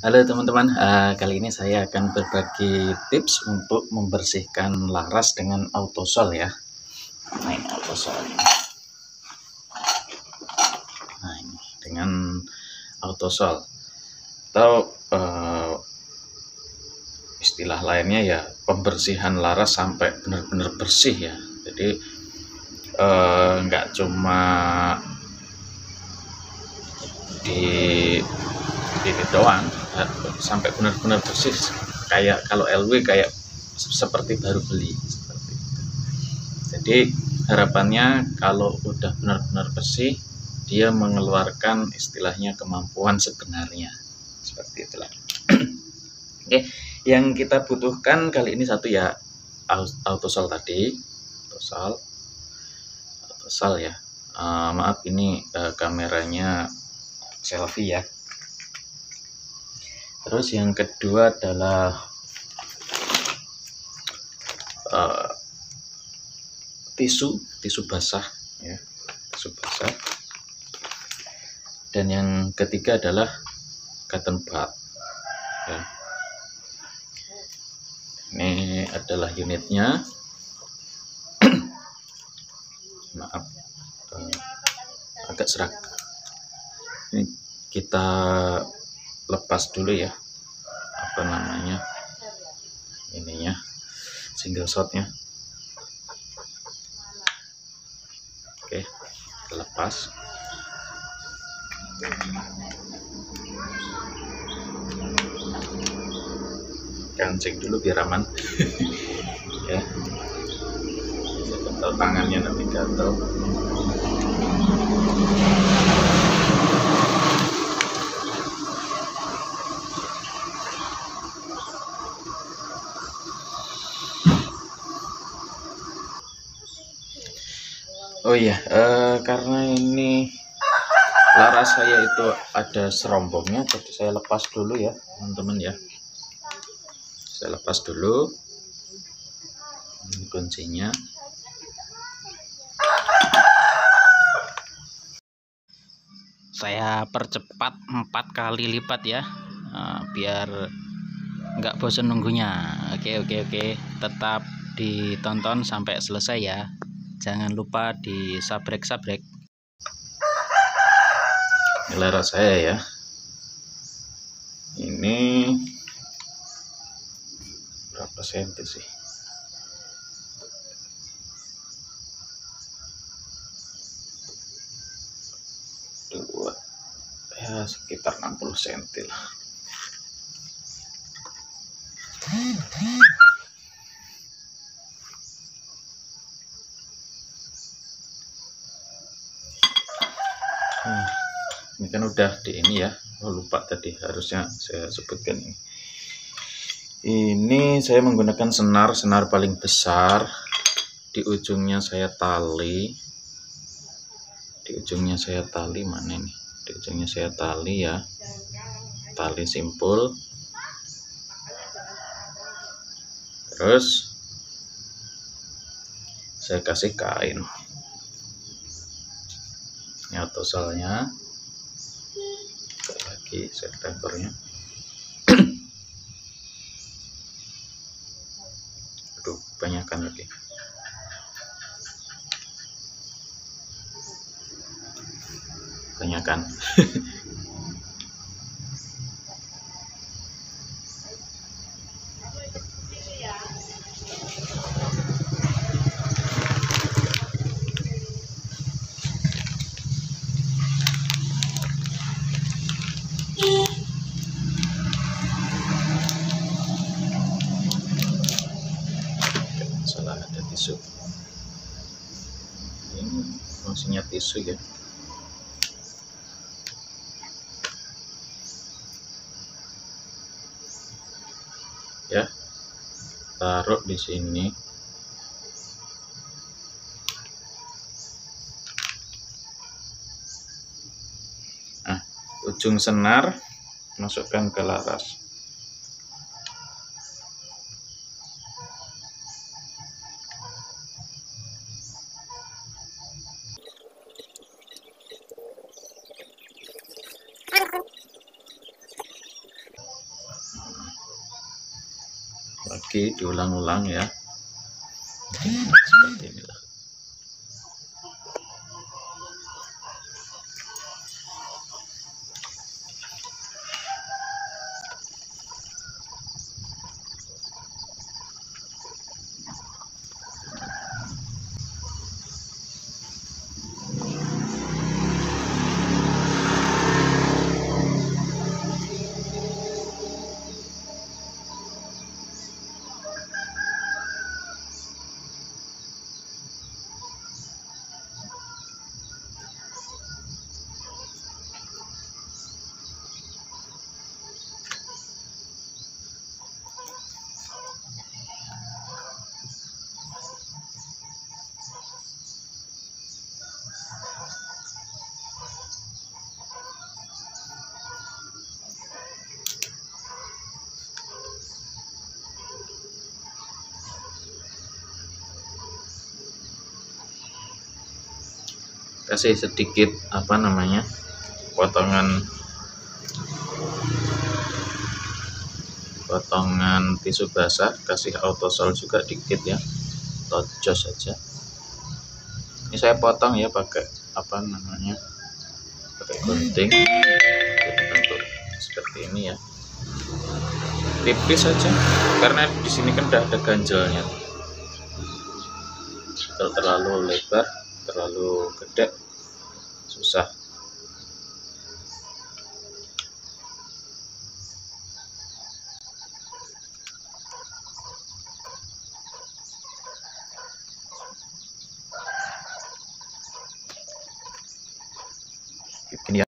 Halo teman-teman, kali ini saya akan berbagi tips untuk membersihkan laras dengan autosol ya. Nah ini autosol. Nah ini dengan autosol atau istilah lainnya ya pembersihan laras sampai benar-benar bersih ya. Jadi nggak cuma di ini doang, sampai benar-benar bersih kayak kalau LW kayak seperti baru beli seperti itu. Jadi harapannya kalau udah benar-benar bersih dia mengeluarkan istilahnya kemampuan sebenarnya seperti itulah. Oke, yang kita butuhkan kali ini satu ya autosol tadi, autosol ya. Maaf ini kameranya selfie ya. Terus yang kedua adalah tisu basah ya, tisu basah. Dan yang ketiga adalah cotton bud ya. Ini adalah unitnya. Maaf agak serak. Ini kita lepas dulu ya, apa namanya ininya, single shotnya. Oke, kita lepas. Kancing dulu biar aman. Ya, saya tangannya nanti gatel. Oh iya, karena ini laras saya itu ada serombongnya, jadi saya lepas dulu ya teman-teman ya. Saya lepas dulu ini kuncinya. Saya percepat 4 kali lipat ya, biar nggak bosan nunggunya. Oke, tetap ditonton sampai selesai ya. Jangan lupa disabrek-sabrek. Ini laras saya ya. Ini berapa senti sih? Dua, ya sekitar 60 cm lah. Ini kan udah di ini ya. Lupa tadi harusnya saya sebutkan ini. Ini saya menggunakan senar paling besar. Di ujungnya saya tali. Mana ini? Di ujungnya saya tali ya. Tali simpul. Terus saya kasih kain. Ini autosolnya. Lagi septembernya. Aduh, banyakan lagi. Banyakan. Salah ada tisu. Ini fungsinya tisu ya. Ya, taruh di sini. Nah, ujung senar masukkan ke laras. lagi, diulang-ulang ya. Seperti inilah. Kasih sedikit potongan tisu basah, kasih autosol juga dikit ya, atau jos saja. Ini saya potong ya pakai pakai gunting, jadi bentuk seperti ini ya, tipis saja karena di sini kan udah ada ganjelnya. Kalau terlalu lebar, terlalu gede, susah. Ini ya.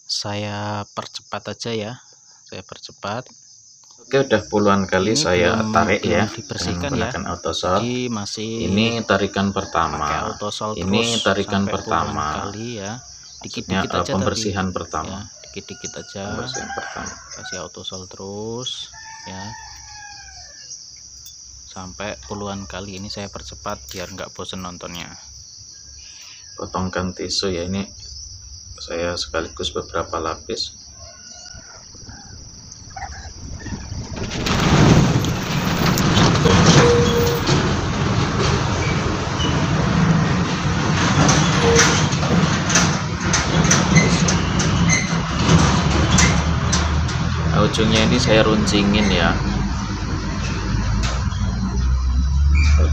Saya percepat aja ya, saya percepat. Oke, udah puluhan kali Ini saya tarik ya dibersihkan dengan menggunakan ya. autosol. Jadi masih Ini tarikan pertama. autosol Ini terus tarikan sampai pertama. Kali ya. Dikit-dikit aja pembersihan pertama. Ya, dikit-dikit aja. Pembersihan pertama. Kasih autosol terus ya. Sampai puluhan kali. Ini saya percepat biar nggak bosen nontonnya. Potongkan tisu ya, ini saya sekaligus beberapa lapis. Nah, ujungnya ini saya runcingin ya,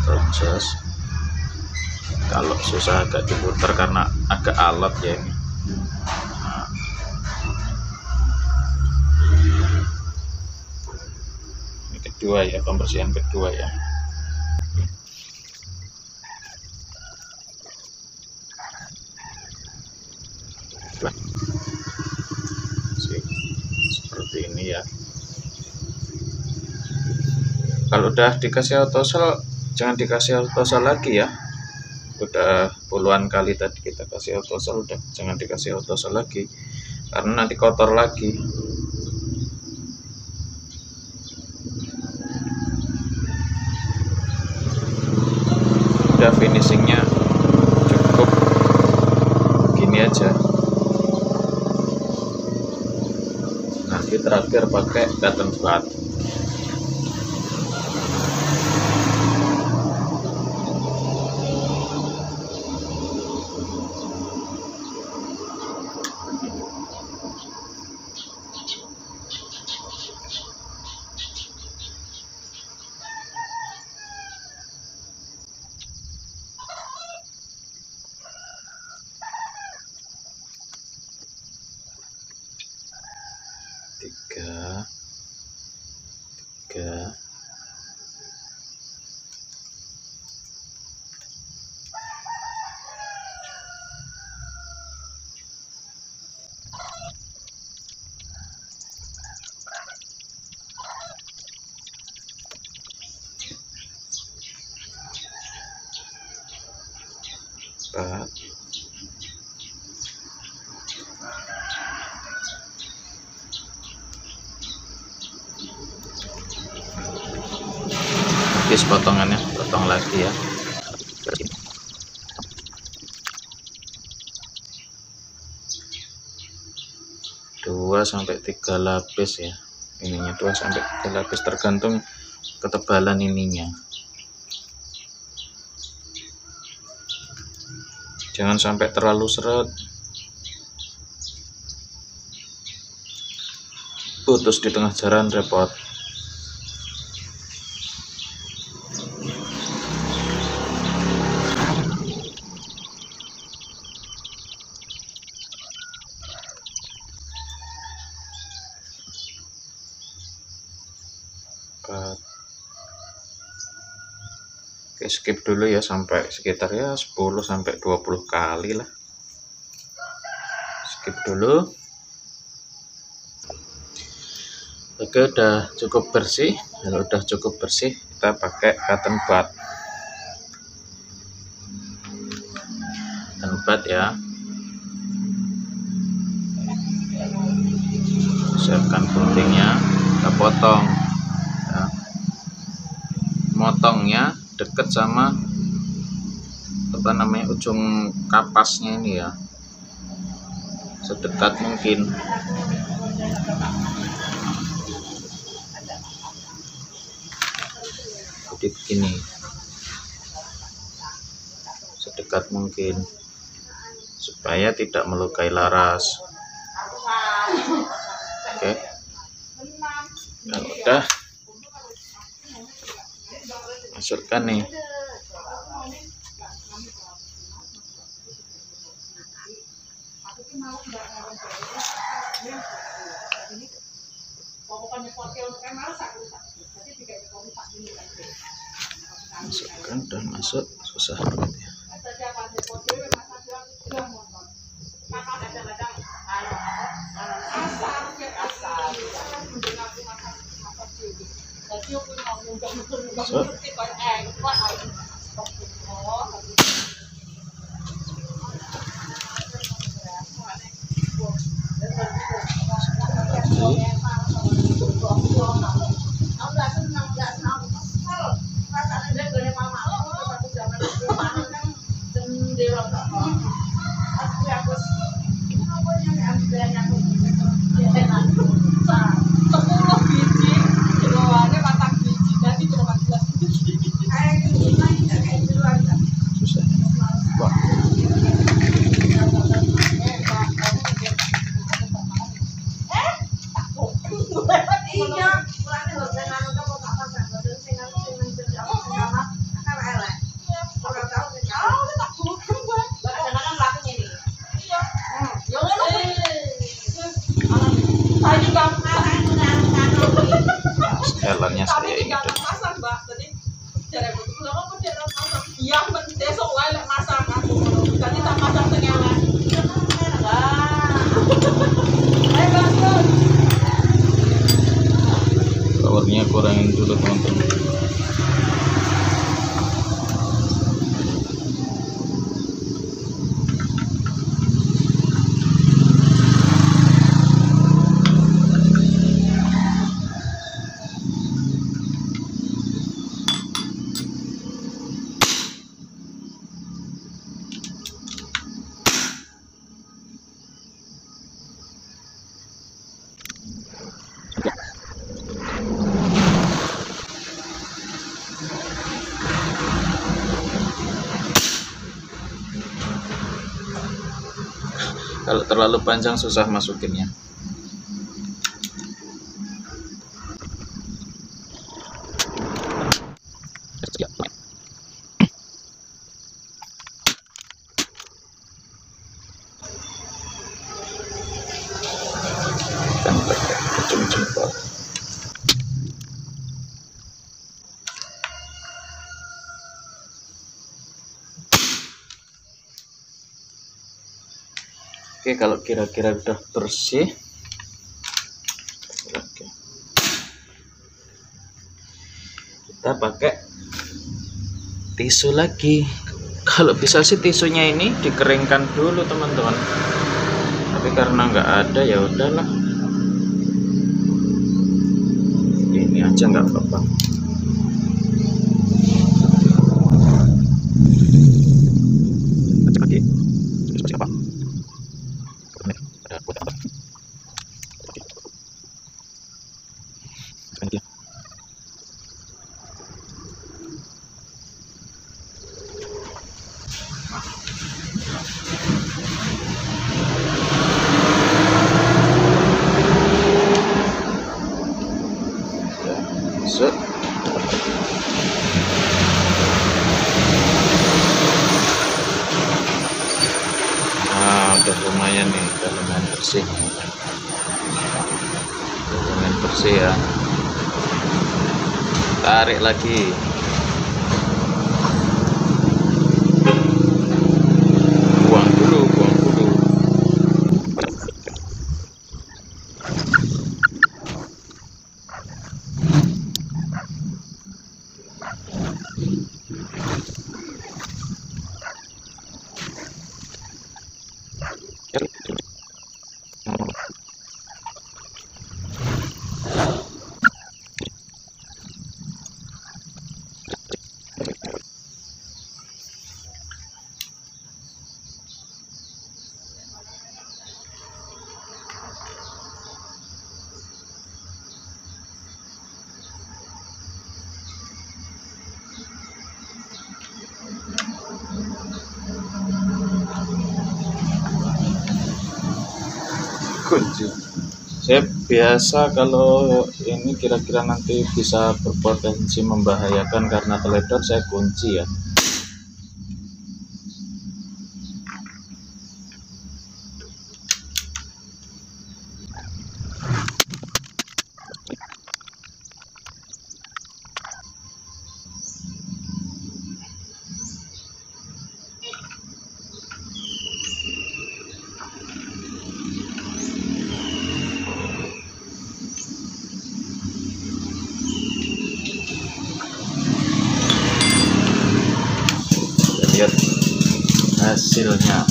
terus kalau susah agak diputar karena agak alot ya ini. Nah, ini kedua ya, pembersihan kedua ya. Seperti ini ya. Kalau udah dikasih autosol, jangan dikasih autosol lagi ya. Udah puluhan kali tadi kita kasih autosol, udah jangan dikasih autosol lagi karena nanti kotor lagi. Udah finishingnya cukup gini aja. Nanti terakhir pakai cotton bud. Tiga. 4 tipis potongannya, potong lagi ya. 2-3 lapis ya, ininya 2-3 lapis tergantung ketebalan ininya. Jangan sampai terlalu seret, putus di tengah jalan repot. Oke, skip dulu ya sampai sekitar ya 10-20 kali lah. Skip dulu. Oke, udah cukup bersih. Kalau udah cukup bersih, kita pakai cotton bud. Cotton bud ya. Siapkan guntingnya, kita potong. Ya. Motongnya deket sama ujung kapasnya ini ya, sedekat mungkin. Jadi begini, sedekat mungkin supaya tidak melukai laras. Oke, kalau udah masukkan nih. Masukkan, udah masuk, susah banget ya. So. Jalannya saya ini powernya kurangin dulu teman-teman. Kalau terlalu panjang susah masukinnya. Dan pakai ujung jempol. Oke, kalau kira-kira udah bersih, oke, kita pakai tisu lagi. Kalau bisa sih tisunya ini dikeringkan dulu teman-teman, tapi karena nggak ada ya udahlah, ini aja nggak apa-apa. Set. Nah, udah lumayan nih, udah lumayan bersih. Udah lumayan bersih ya. Tarik lagi. Buang dulu, buang dulu. Kunci. Saya biasa kalau ini kira-kira nanti bisa berpotensi membahayakan karena teledor, saya kunci ya. Lihat hasilnya.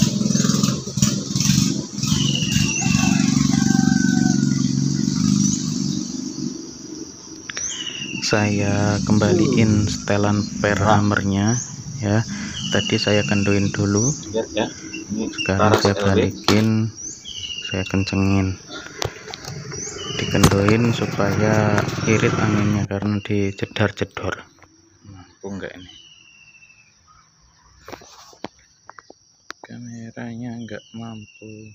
Saya kembaliin setelan per hammernya ya. Tadi saya kendoin dulu. Lihat ya. Ini Sekarang saya balikin, saya kencengin, dikendoin supaya irit anginnya karena dijedar-jedor. Mampu enggak ini? Kameranya enggak mampu.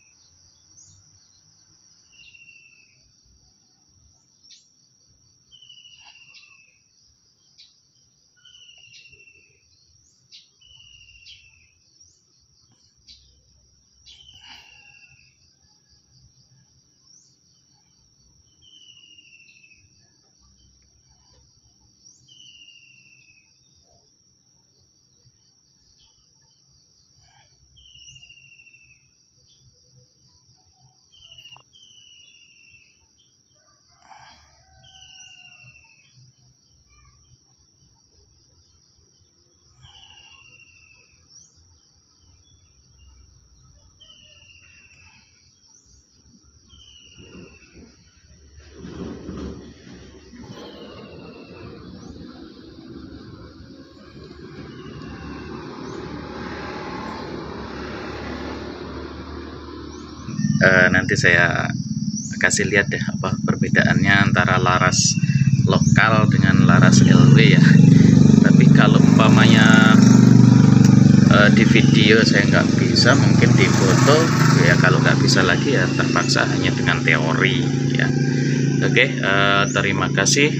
Nanti saya kasih lihat deh apa perbedaannya antara laras lokal dengan laras LW ya. Tapi kalau umpamanya di video saya nggak bisa, mungkin di foto ya. Kalau nggak bisa lagi ya terpaksa hanya dengan teori ya. Oke, terima kasih.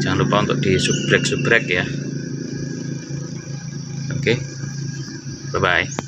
Jangan lupa untuk di subrek ya. Oke, bye bye.